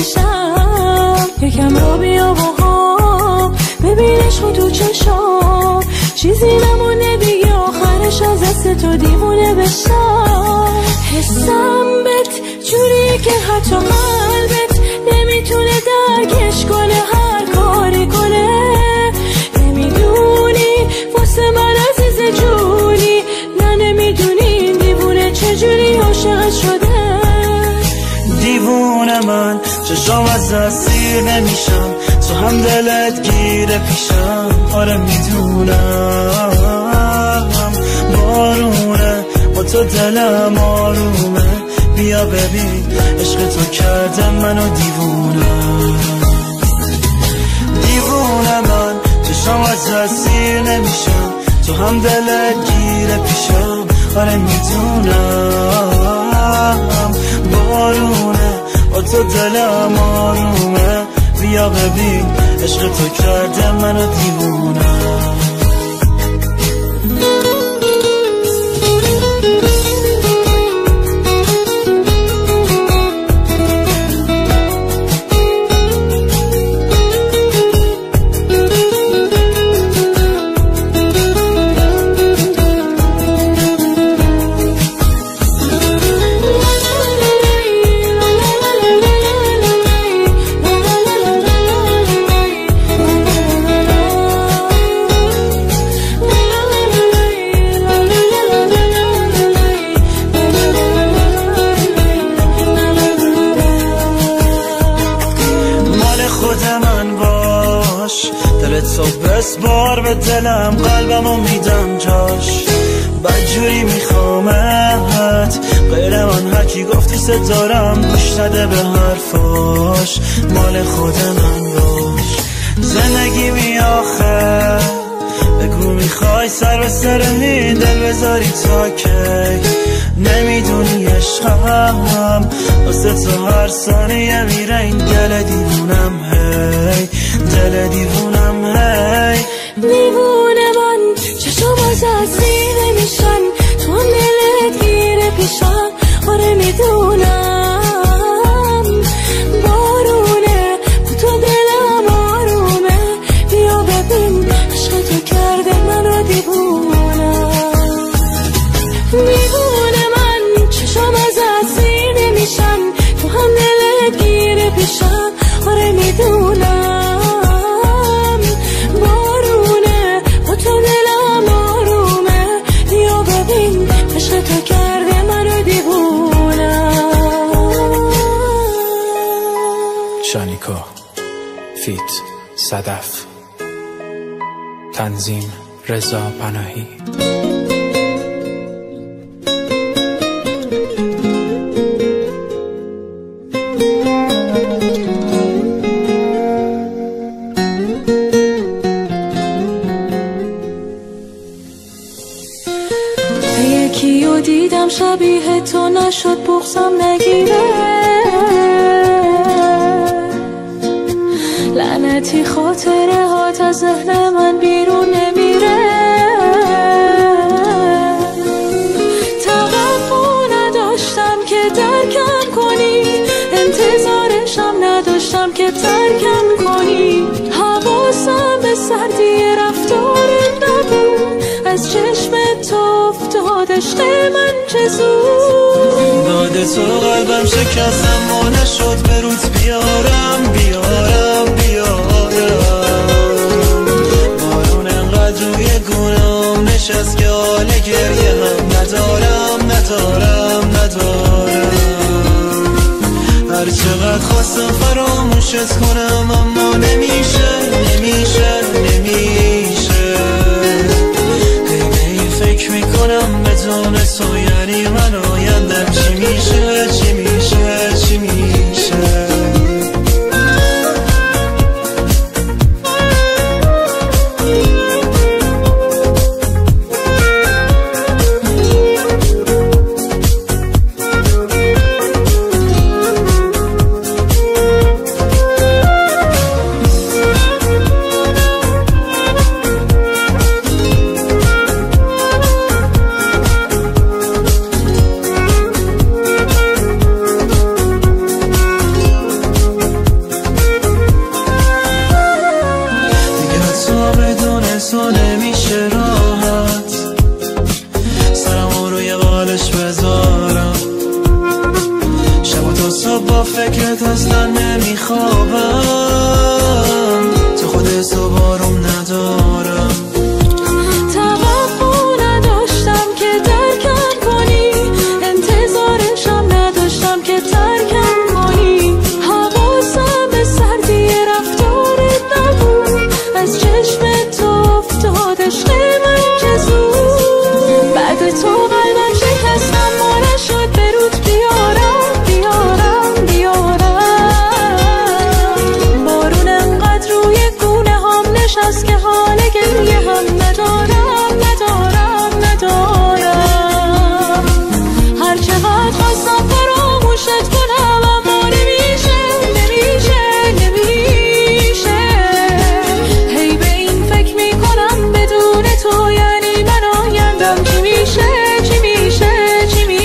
میشم. یکم را بیا باها ببین عشق تو چشام، چیزی نمونه دیگه آخرش از دست تو دیوونه بشم. حسم بهت جوری که حتی قلبت نمیتونه درکش کنه، هر کاری کنه. نمیدونی واسه من عزیز جونی، نه نمیدونی این دیوونه چجوری عاشقت شده. دیوونه من چشام از دست سیر نمیشم، تو هم دلت گیره پیشم. آره میدونم بارونه با تو دلم آرومه، بیا ببین عشق تو کرده منو دیوونه. دیوونه من چشام از دست سیر نمیشم، تو هم دلت گیره پیشم. آره میدونم بارونه با تو دلم آرومه، بیا ببین عشق تو کرده منو دیوونه. تو بسپار به دلم، قلبمو میدم جاش. بدجوری میخوامت غیر من، هرکی گفتی ست دارم گوش نده به حرفاش. مال خود من باش. زندگی می آخر بگو میخوای سر به سر این دل بذاری تا کی. نمیدونی عشقم واسه تو هر ثانیه میره این دل دیوونم. هی دل دیوونم هی. دیوونه من چشم از دستی نمیشن، تو هم دلت گیره پیشم. آره میدونم بارونه با تو دلم آرومه، بیا ببین عشق تو کرده منو دیوونه. دیوونه من چشم از دستی نمیشن، تو هم دلت گیره پیشم. آره میدونم شانیکا فیت صدف، تنظیم رضا پناهی. یکیو دیدم شبیه تو نشد بغضم نگیره، لعنتی خاطره هات از ذهن من بیرون نمیره. توقع نداشتم که درکم کنی، انتظارشم نداشتم که ترکم کنی. حواسم به سردی رفتارت نبود، از چشم تو افتاد عشق من چه زود. داد تو قلبم شکستم و نشد به روز بیارم بیارم بیارم. بارون انقدر روی گونام نشست که حال گریه هم ندارم ندارم ندارم. هر چقدر خواستم فراموشت کنم اما نمیشه نمیشه نمیشه. هی فکر میکنم بدون تو یعنی من آیندم چی میشه چی میشه چی میشه. فکرت اصلا نمیخوابم، تو خودت و بارم ندارم. توقع نداشتم که درکم کنی، انتظارشم نداشتم که ترکم کنی. حواسم به سردی رفتارت نبود، از چشمت افتاد عشق من که زود. بعد تو قلبم شکستم، ما نشد به رود بیارم بیارم بیارم. بارون انقدر روی گونه هم نشست که حال گریه هم ندارم ندارم ندارم. هر چقدر خواستم فراموشت کنم اما نمیشه نمیشه نمیشه. هی به این فکر میکنم بدون تو یعنی من آیندم چی میشه چی میشه چی میشه.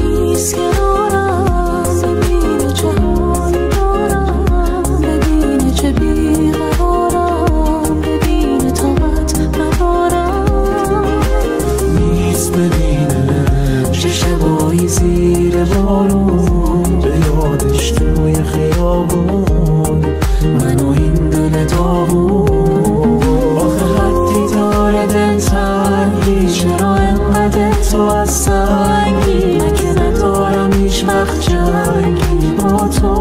نیست کنارم، ببینه چه حالی دارم، ببینه چه بیقرارم، ببینه طاقت ندارم. نیست ببینه چه شبایی زیر بارون، به یادش توی خیابون من و این دل داغون. آخه حدی داره دلتنگی، چرا انقدر تو از سنگی؟ من که ندارم هیچ وقت جنگی با تو.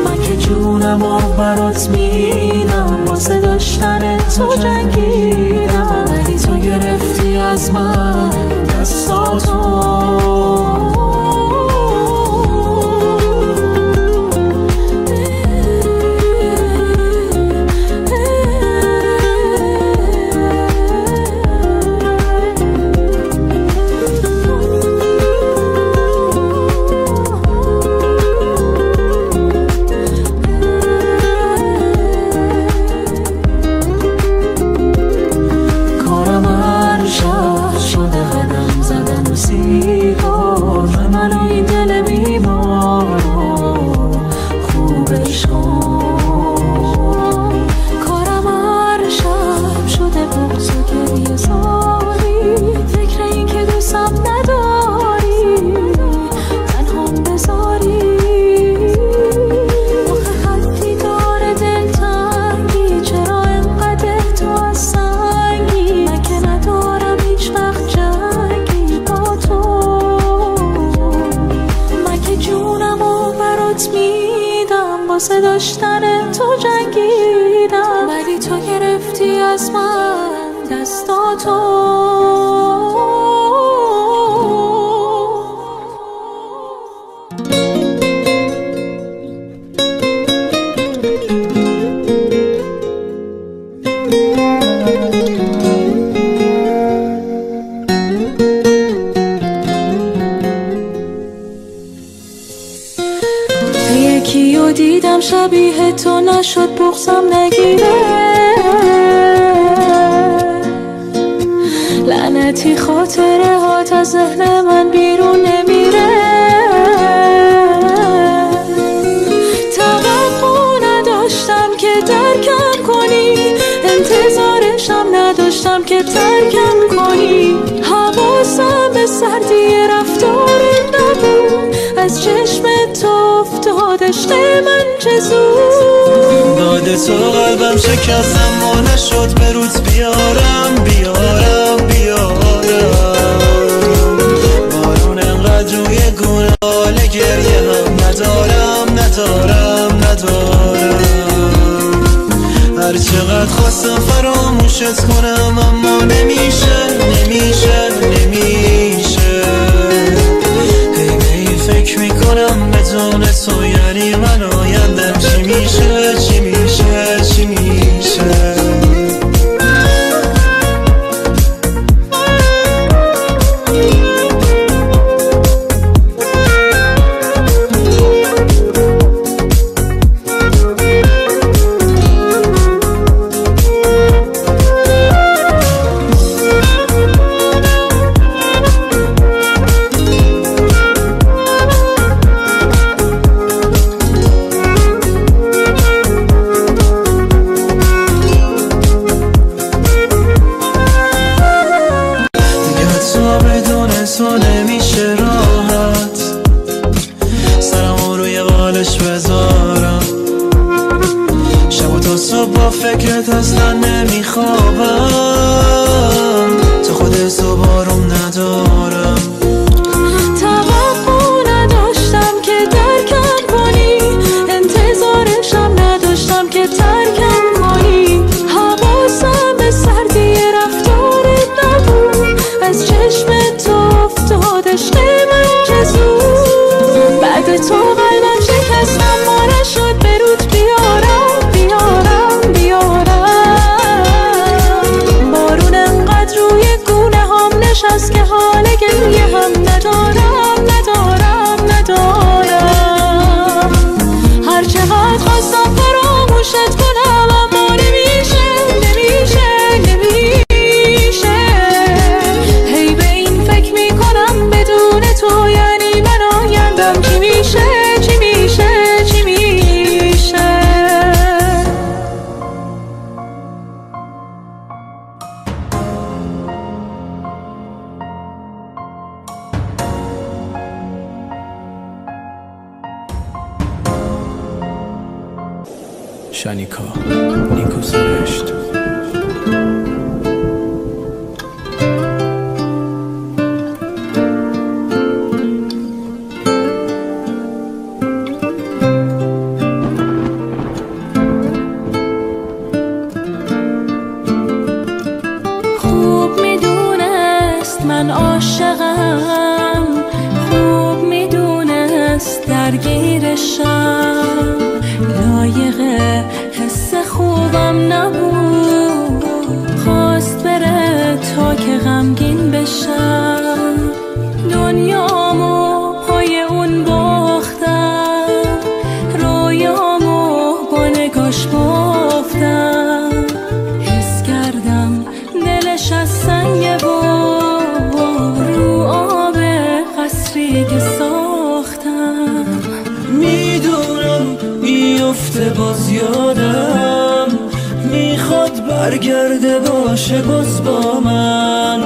من که جونم رو برات میدم، واسه داشتن تو جنگیدم، ولی تو گرفتی از من دستاتو. کارم هر شب شده قدم زدن و سیگار، من و این دل بیمار خوبش کن. کارم هر شب شده بغض و گریه زاری، فکر این که دوستم نداری تنهام بذاری. آخه حدی داره دلتنگی، چرا انقدر تو از سنگی؟ من که ندارم هیچ وقت جنگی با تو. من که جونم رو برات میدم، واسه داشتن تو جنگیدم، ولی تو گرفتی از من دستاتو. یکی رو دیدم شبیه تو نشد بغضم نگیره، لعنتی خاطره هات از ذهن من بیرون نمیره. توقع نداشتم که درکم کنی، انتظارشم نداشتم که ترکم کنی. حواسم به سردی رفتارت نبود، از چشمت افتاد عشق من چه زود. داده تو قلبم شکستم، ما نشد به روز بیارم بیارم بیارم. بارون انقدر روی گونه حال گریه هم ندارم ندارم ندارم. هر چقدر خواستم فراموشت کنم اما نمیشه نمیشه نمیشه. هی به این فکر میکنم بدون تو یعنی من آیندم چی میشه چی میشه چی میشه. شانیکا نیکو سرشت. خوب میدونست من عاشقم، خوب میدونست درگیرشم، لایق حس خوبم نبود، خواست بره تا که غمگین بشم، دنیامو پای اون باختم، رویامو با نگاش بافتم، حس کردم دلش از سنگ بود، رو آب قصری که ساختم. میدونم میفته باز یادم، میخواد برگرده باشه باز با من،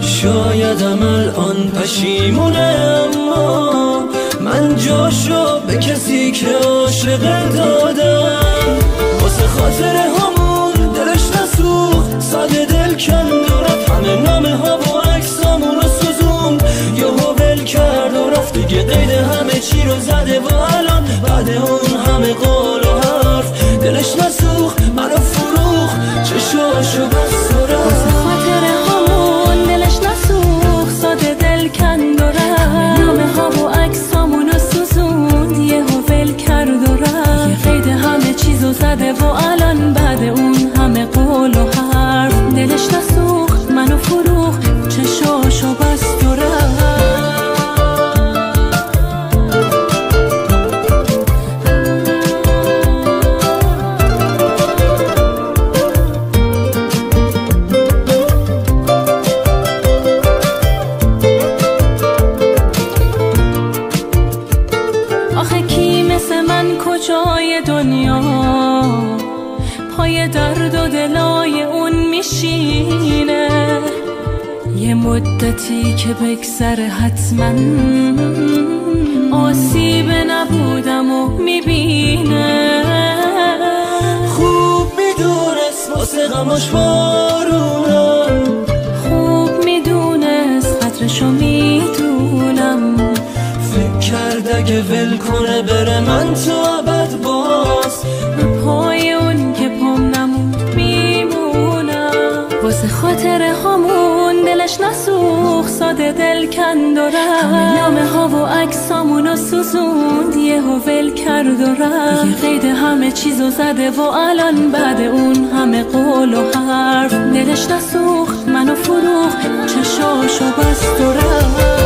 شایدم الان پشیمونه اما من جاشو به کسی که عاشق دادم، واسه خاطر همون دلش نسوخت، ساده دل کند و رفت، همه نامه ها و عکسامون رو سوزوند، یهو ول کرد و رفت دیگه، قید همه چی رو زده و الان بعد اون همه قول و حرف دلش نسوخت، منو فروخت، چشاشو بست و رفت، واسه خاطر همون دلش نسوخت، ساده دل کند و رفت، نامه ها و عکسامون رو سوزوند، یهو ول کرد و رفت، یه قید همه چیزو زده و الان بعد اون همه قول و حرف دلش نسوخت، منو فروخت، چشاشو بست و رفت. آخه کی مثل من کجای دنیا پای درد و دلای اون میشینه، یه مدتی که بگذره حتما آسیب نبودم و میبینه، خوب میدونست واسه غماش بارونم، خوب میدونست قدرشو میدونم، فکر کرد اگه ول کنه بره من تو ابد باز به پای اون که پام نموند میمونم، واسه خاطر همون دلش نسوخت، ساده دل کند و رفت، همه نامه ها و عکسامونو سوزوند، یهو ول کرد و رفت، یه قید همه چیزو زده و الان بعد اون همه قول و حرف دلش نسوخت، منو فروخت، چشاشو بست و رفت.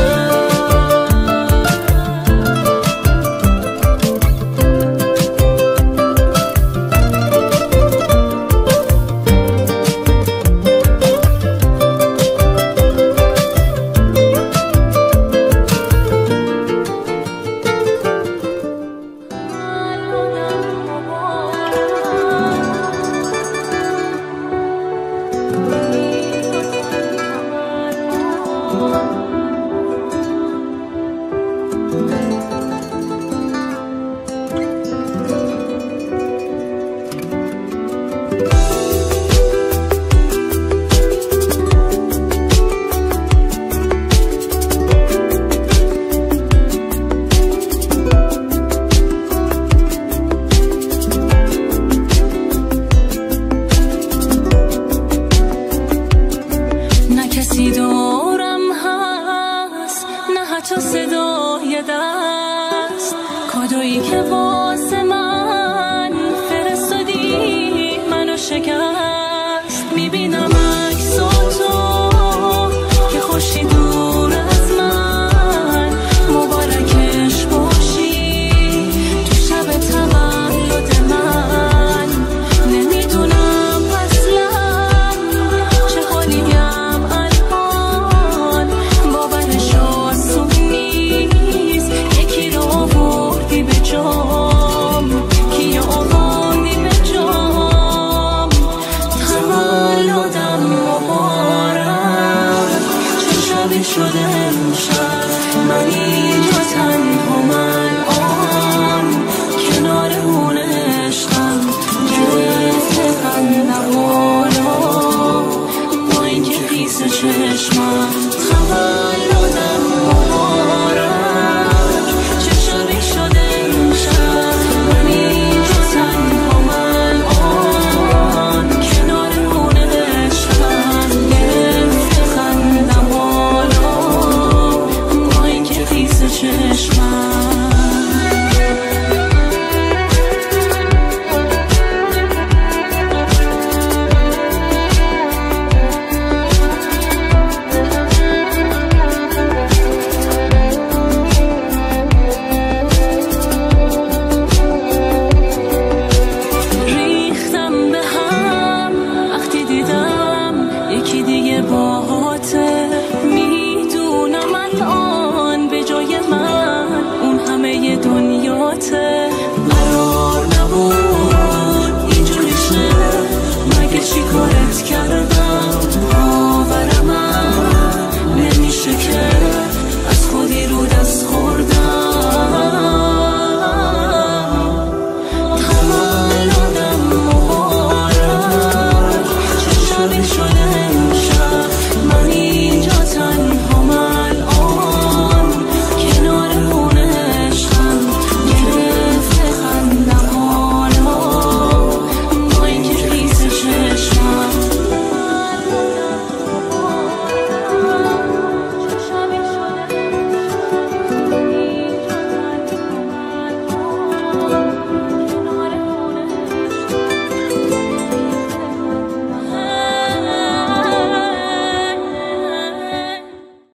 یادته